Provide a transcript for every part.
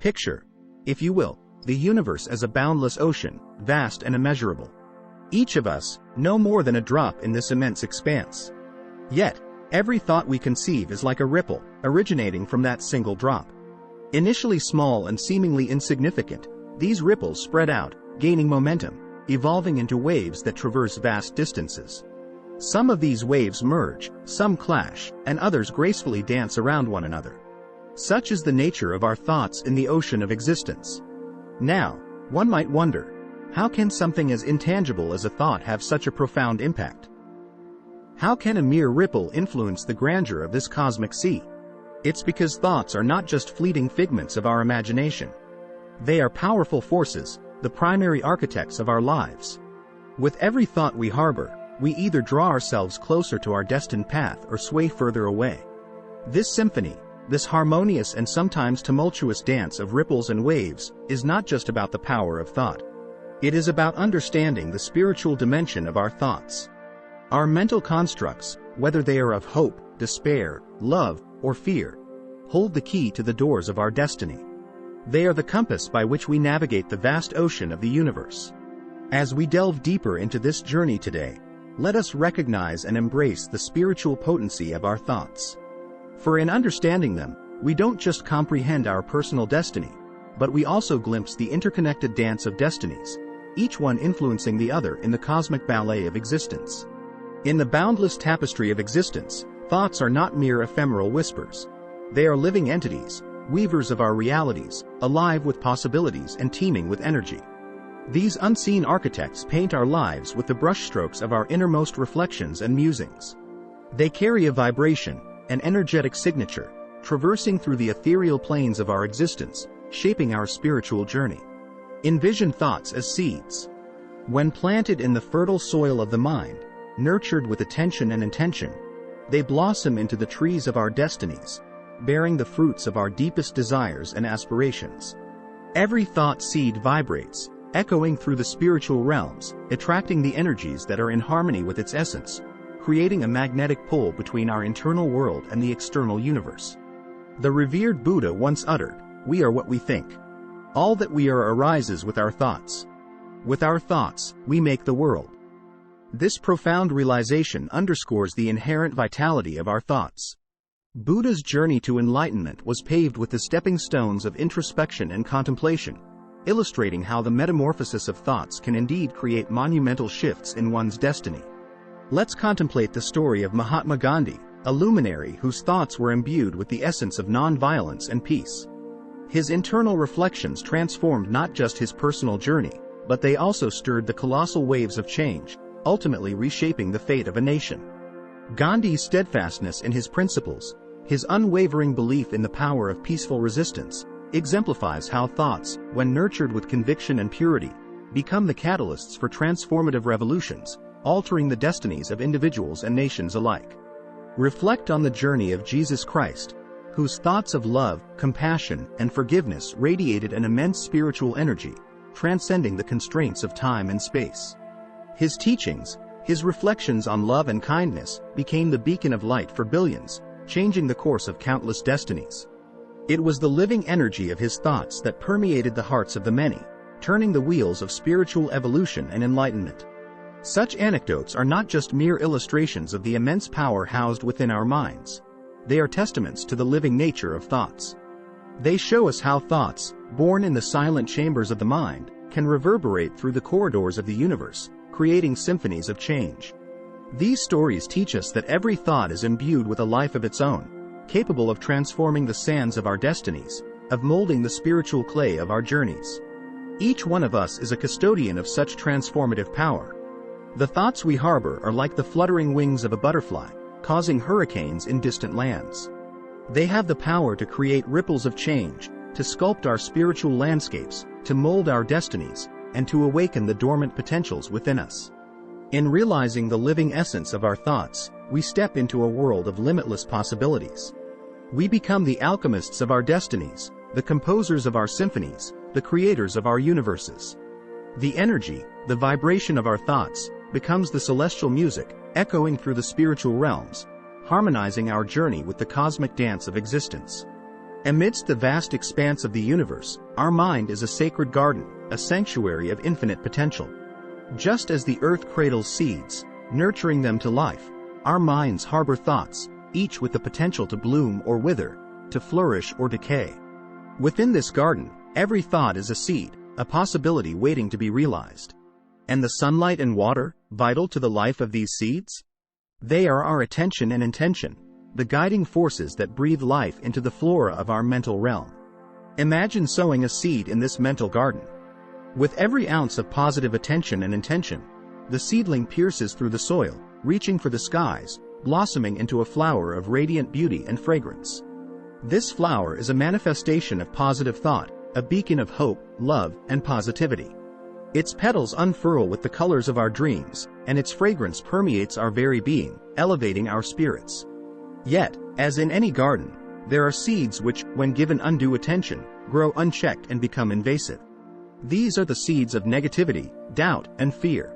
Picture, if you will, the universe as a boundless ocean, vast and immeasurable. Each of us, no more than a drop in this immense expanse. Yet, every thought we conceive is like a ripple, originating from that single drop. Initially small and seemingly insignificant, these ripples spread out, gaining momentum, evolving into waves that traverse vast distances. Some of these waves merge, some clash, and others gracefully dance around one another. Such is the nature of our thoughts in the ocean of existence. Now, one might wonder, how can something as intangible as a thought have such a profound impact? How can a mere ripple influence the grandeur of this cosmic sea? It's because thoughts are not just fleeting figments of our imagination. They are powerful forces, the primary architects of our lives. With every thought we harbor, we either draw ourselves closer to our destined path or sway further away. This symphony, this harmonious and sometimes tumultuous dance of ripples and waves, is not just about the power of thought. It is about understanding the spiritual dimension of our thoughts. Our mental constructs, whether they are of hope, despair, love, or fear, hold the key to the doors of our destiny. They are the compass by which we navigate the vast ocean of the universe. As we delve deeper into this journey today, let us recognize and embrace the spiritual potency of our thoughts. For in understanding them, we don't just comprehend our personal destiny, but we also glimpse the interconnected dance of destinies, each one influencing the other in the cosmic ballet of existence. In the boundless tapestry of existence, thoughts are not mere ephemeral whispers. They are living entities, weavers of our realities, alive with possibilities and teeming with energy. These unseen architects paint our lives with the brushstrokes of our innermost reflections and musings. They carry a vibration, an energetic signature, traversing through the ethereal planes of our existence, shaping our spiritual journey. Envision thoughts as seeds. When planted in the fertile soil of the mind, nurtured with attention and intention, they blossom into the trees of our destinies, bearing the fruits of our deepest desires and aspirations. Every thought seed vibrates, echoing through the spiritual realms, attracting the energies that are in harmony with its essence, creating a magnetic pull between our internal world and the external universe. The revered Buddha once uttered, "We are what we think. All that we are arises with our thoughts. With our thoughts, we make the world." This profound realization underscores the inherent vitality of our thoughts. Buddha's journey to enlightenment was paved with the stepping stones of introspection and contemplation, illustrating how the metamorphosis of thoughts can indeed create monumental shifts in one's destiny. Let's contemplate the story of Mahatma Gandhi, a luminary whose thoughts were imbued with the essence of non-violence and peace. His internal reflections transformed not just his personal journey, but they also stirred the colossal waves of change, ultimately reshaping the fate of a nation. Gandhi's steadfastness in his principles, his unwavering belief in the power of peaceful resistance, exemplifies how thoughts, when nurtured with conviction and purity, become the catalysts for transformative revolutions, altering the destinies of individuals and nations alike. Reflect on the journey of Jesus Christ, whose thoughts of love, compassion, and forgiveness radiated an immense spiritual energy, transcending the constraints of time and space. His teachings, his reflections on love and kindness, became the beacon of light for billions, changing the course of countless destinies. It was the living energy of his thoughts that permeated the hearts of the many, turning the wheels of spiritual evolution and enlightenment. Such anecdotes are not just mere illustrations of the immense power housed within our minds. They are testaments to the living nature of thoughts. They show us how thoughts, born in the silent chambers of the mind, can reverberate through the corridors of the universe, creating symphonies of change. These stories teach us that every thought is imbued with a life of its own, capable of transforming the sands of our destinies, of molding the spiritual clay of our journeys. Each one of us is a custodian of such transformative power. The thoughts we harbor are like the fluttering wings of a butterfly, causing hurricanes in distant lands. They have the power to create ripples of change, to sculpt our spiritual landscapes, to mold our destinies, and to awaken the dormant potentials within us. In realizing the living essence of our thoughts, we step into a world of limitless possibilities. We become the alchemists of our destinies, the composers of our symphonies, the creators of our universes. The energy, the vibration of our thoughts, becomes the celestial music, echoing through the spiritual realms, harmonizing our journey with the cosmic dance of existence. Amidst the vast expanse of the universe, our mind is a sacred garden, a sanctuary of infinite potential. Just as the earth cradles seeds, nurturing them to life, our minds harbor thoughts, each with the potential to bloom or wither, to flourish or decay. Within this garden, every thought is a seed, a possibility waiting to be realized. And the sunlight and water, vital to the life of these seeds? They are our attention and intention, the guiding forces that breathe life into the flora of our mental realm. Imagine sowing a seed in this mental garden. With every ounce of positive attention and intention, the seedling pierces through the soil, reaching for the skies, blossoming into a flower of radiant beauty and fragrance. This flower is a manifestation of positive thought, a beacon of hope, love, and positivity. Its petals unfurl with the colors of our dreams, and its fragrance permeates our very being, elevating our spirits. Yet, as in any garden, there are seeds which, when given undue attention, grow unchecked and become invasive. These are the seeds of negativity, doubt, and fear.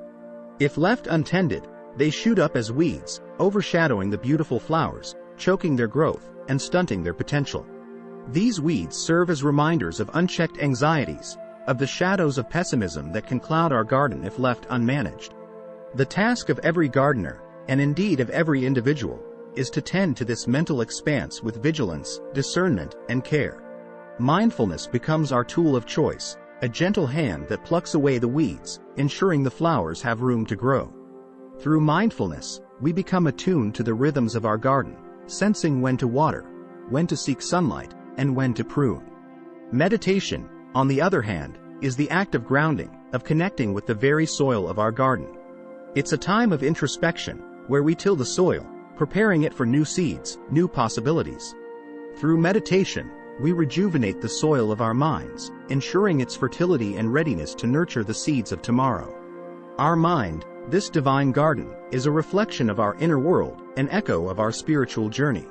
If left untended, they shoot up as weeds, overshadowing the beautiful flowers, choking their growth, and stunting their potential. These weeds serve as reminders of unchecked anxieties, of the shadows of pessimism that can cloud our garden if left unmanaged. The task of every gardener, and indeed of every individual, is to tend to this mental expanse with vigilance, discernment, and care. Mindfulness becomes our tool of choice, a gentle hand that plucks away the weeds, ensuring the flowers have room to grow. Through mindfulness, we become attuned to the rhythms of our garden, sensing when to water, when to seek sunlight, and when to prune. Meditation, on the other hand, is the act of grounding, of connecting with the very soil of our garden. It's a time of introspection, where we till the soil, preparing it for new seeds, new possibilities. Through meditation, we rejuvenate the soil of our minds, ensuring its fertility and readiness to nurture the seeds of tomorrow. Our mind, this divine garden, is a reflection of our inner world, an echo of our spiritual journey.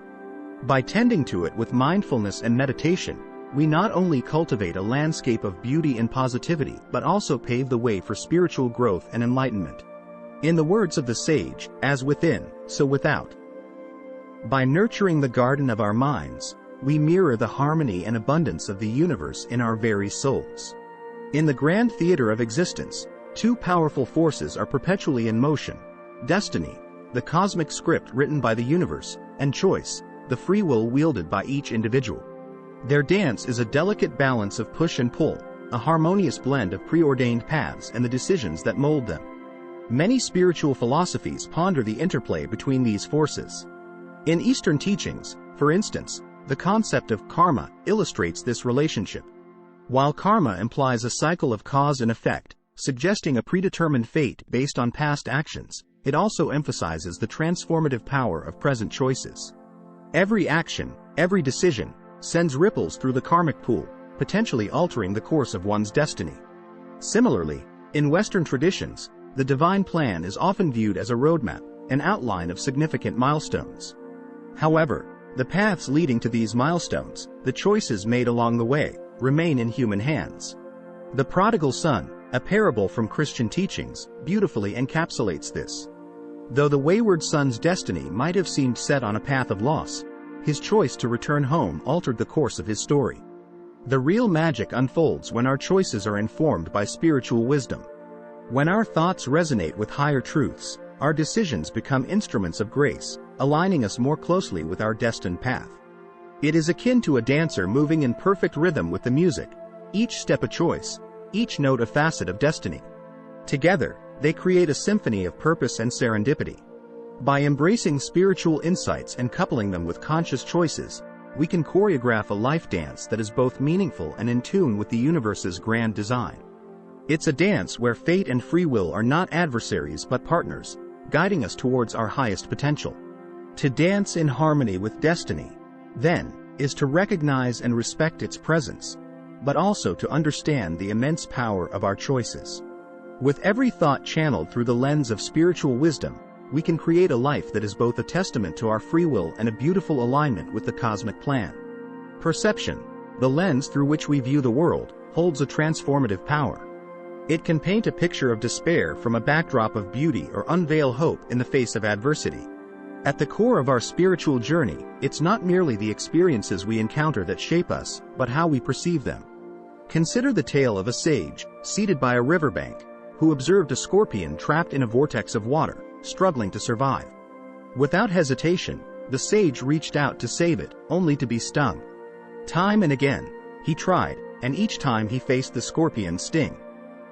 By tending to it with mindfulness and meditation, we not only cultivate a landscape of beauty and positivity but also pave the way for spiritual growth and enlightenment. In the words of the sage, as within, so without. By nurturing the garden of our minds, we mirror the harmony and abundance of the universe in our very souls. In the grand theater of existence, two powerful forces are perpetually in motion: destiny, the cosmic script written by the universe, and choice, the free will wielded by each individual. Their dance is a delicate balance of push and pull, a harmonious blend of preordained paths and the decisions that mold them. Many spiritual philosophies ponder the interplay between these forces. In Eastern teachings, for instance, the concept of karma illustrates this relationship. While karma implies a cycle of cause and effect, suggesting a predetermined fate based on past actions, it also emphasizes the transformative power of present choices. Every action, every decision, sends ripples through the karmic pool, potentially altering the course of one's destiny. Similarly, in Western traditions, the divine plan is often viewed as a roadmap, an outline of significant milestones. However, the paths leading to these milestones, the choices made along the way, remain in human hands. The Prodigal Son, a parable from Christian teachings, beautifully encapsulates this. Though the wayward son's destiny might have seemed set on a path of loss, his choice to return home altered the course of his story. The real magic unfolds when our choices are informed by spiritual wisdom. When our thoughts resonate with higher truths, our decisions become instruments of grace, aligning us more closely with our destined path. It is akin to a dancer moving in perfect rhythm with the music, each step a choice, each note a facet of destiny. Together, they create a symphony of purpose and serendipity. By embracing spiritual insights and coupling them with conscious choices, we can choreograph a life dance that is both meaningful and in tune with the universe's grand design. It's a dance where fate and free will are not adversaries but partners, guiding us towards our highest potential. To dance in harmony with destiny, then, is to recognize and respect its presence, but also to understand the immense power of our choices. With every thought channeled through the lens of spiritual wisdom, we can create a life that is both a testament to our free will and a beautiful alignment with the cosmic plan. Perception, the lens through which we view the world, holds a transformative power. It can paint a picture of despair from a backdrop of beauty or unveil hope in the face of adversity. At the core of our spiritual journey, it's not merely the experiences we encounter that shape us, but how we perceive them. Consider the tale of a sage, seated by a riverbank, who observed a scorpion trapped in a vortex of water, struggling to survive. Without hesitation, the sage reached out to save it, only to be stung. Time and again, he tried, and each time he faced the scorpion's sting.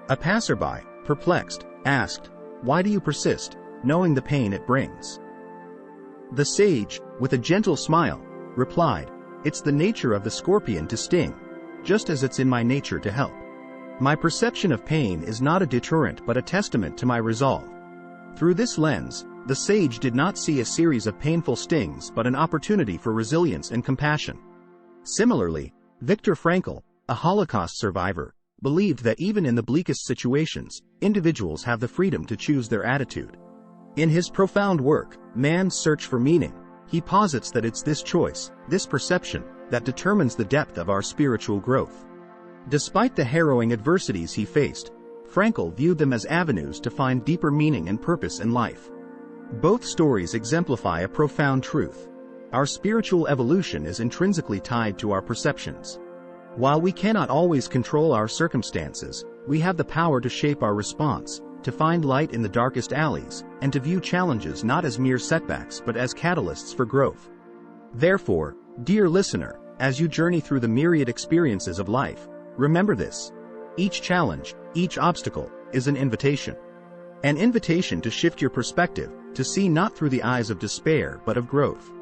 A passerby, perplexed, asked, "Why do you persist, knowing the pain it brings?" The sage, with a gentle smile, replied, "It's the nature of the scorpion to sting, just as it's in my nature to help. My perception of pain is not a deterrent but a testament to my resolve." Through this lens, the sage did not see a series of painful stings but an opportunity for resilience and compassion. Similarly, Viktor Frankl, a Holocaust survivor, believed that even in the bleakest situations, individuals have the freedom to choose their attitude. In his profound work, Man's Search for Meaning, he posits that it's this choice, this perception, that determines the depth of our spiritual growth. Despite the harrowing adversities he faced, Frankl viewed them as avenues to find deeper meaning and purpose in life. Both stories exemplify a profound truth. Our spiritual evolution is intrinsically tied to our perceptions. While we cannot always control our circumstances, we have the power to shape our response, to find light in the darkest alleys, and to view challenges not as mere setbacks but as catalysts for growth. Therefore, dear listener, as you journey through the myriad experiences of life, remember this: each challenge, each obstacle, is an invitation. An invitation to shift your perspective, to see not through the eyes of despair but of growth.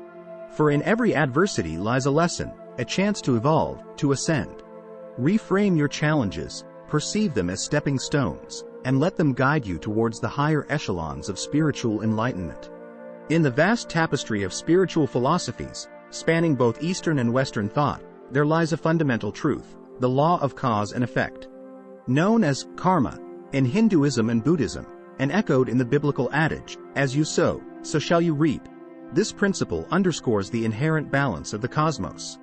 For in every adversity lies a lesson, a chance to evolve, to ascend. Reframe your challenges, perceive them as stepping stones, and let them guide you towards the higher echelons of spiritual enlightenment. In the vast tapestry of spiritual philosophies, spanning both Eastern and Western thought, there lies a fundamental truth, the law of cause and effect. Known as karma in Hinduism and Buddhism, and echoed in the biblical adage, "As you sow, so shall you reap." This principle underscores the inherent balance of the cosmos.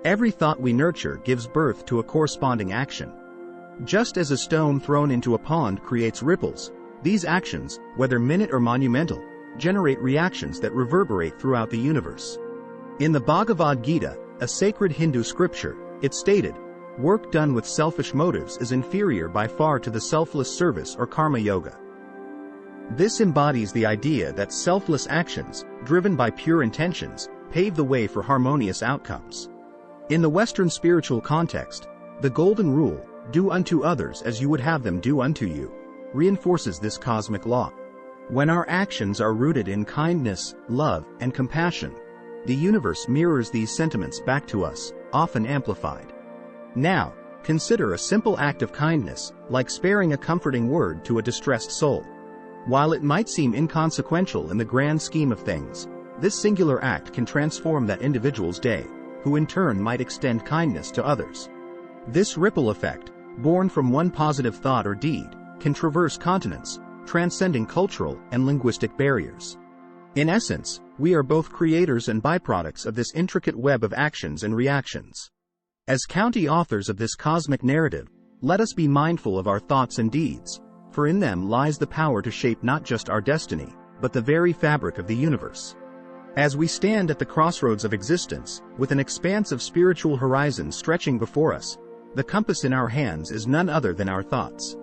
Every thought we nurture gives birth to a corresponding action. Just as a stone thrown into a pond creates ripples, these actions, whether minute or monumental, generate reactions that reverberate throughout the universe. In the Bhagavad Gita, a sacred Hindu scripture, it stated, "Work done with selfish motives is inferior by far to the selfless service or karma yoga." This embodies the idea that selfless actions, driven by pure intentions, pave the way for harmonious outcomes. In the Western spiritual context, the Golden Rule, "Do unto others as you would have them do unto you," reinforces this cosmic law. When our actions are rooted in kindness, love, and compassion, the universe mirrors these sentiments back to us, often amplified. Now, consider a simple act of kindness, like sparing a comforting word to a distressed soul. While it might seem inconsequential in the grand scheme of things, this singular act can transform that individual's day, who in turn might extend kindness to others. This ripple effect, born from one positive thought or deed, can traverse continents, transcending cultural and linguistic barriers. In essence, we are both creators and byproducts of this intricate web of actions and reactions. As county authors of this cosmic narrative, let us be mindful of our thoughts and deeds, for in them lies the power to shape not just our destiny, but the very fabric of the universe. As we stand at the crossroads of existence, with an expanse of spiritual horizons stretching before us, the compass in our hands is none other than our thoughts.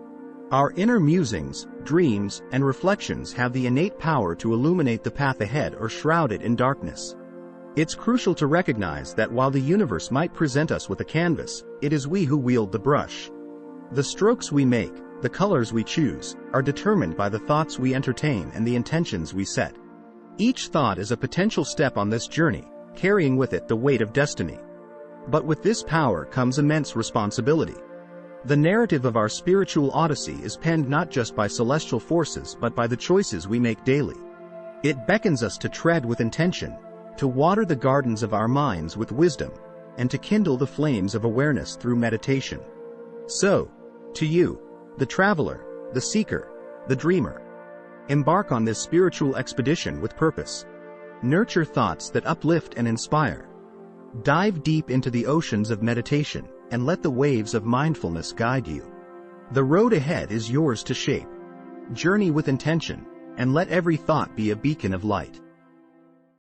Our inner musings, dreams, and reflections have the innate power to illuminate the path ahead or shroud it in darkness. It's crucial to recognize that while the universe might present us with a canvas, it is we who wield the brush. The strokes we make, the colors we choose, are determined by the thoughts we entertain and the intentions we set. Each thought is a potential step on this journey, carrying with it the weight of destiny. But with this power comes immense responsibility. The narrative of our spiritual odyssey is penned not just by celestial forces but by the choices we make daily. It beckons us to tread with intention, to water the gardens of our minds with wisdom, and to kindle the flames of awareness through meditation. So, to you, the traveler, the seeker, the dreamer, embark on this spiritual expedition with purpose. Nurture thoughts that uplift and inspire. Dive deep into the oceans of meditation, and let the waves of mindfulness guide you. The road ahead is yours to shape. Journey with intention, and let every thought be a beacon of light.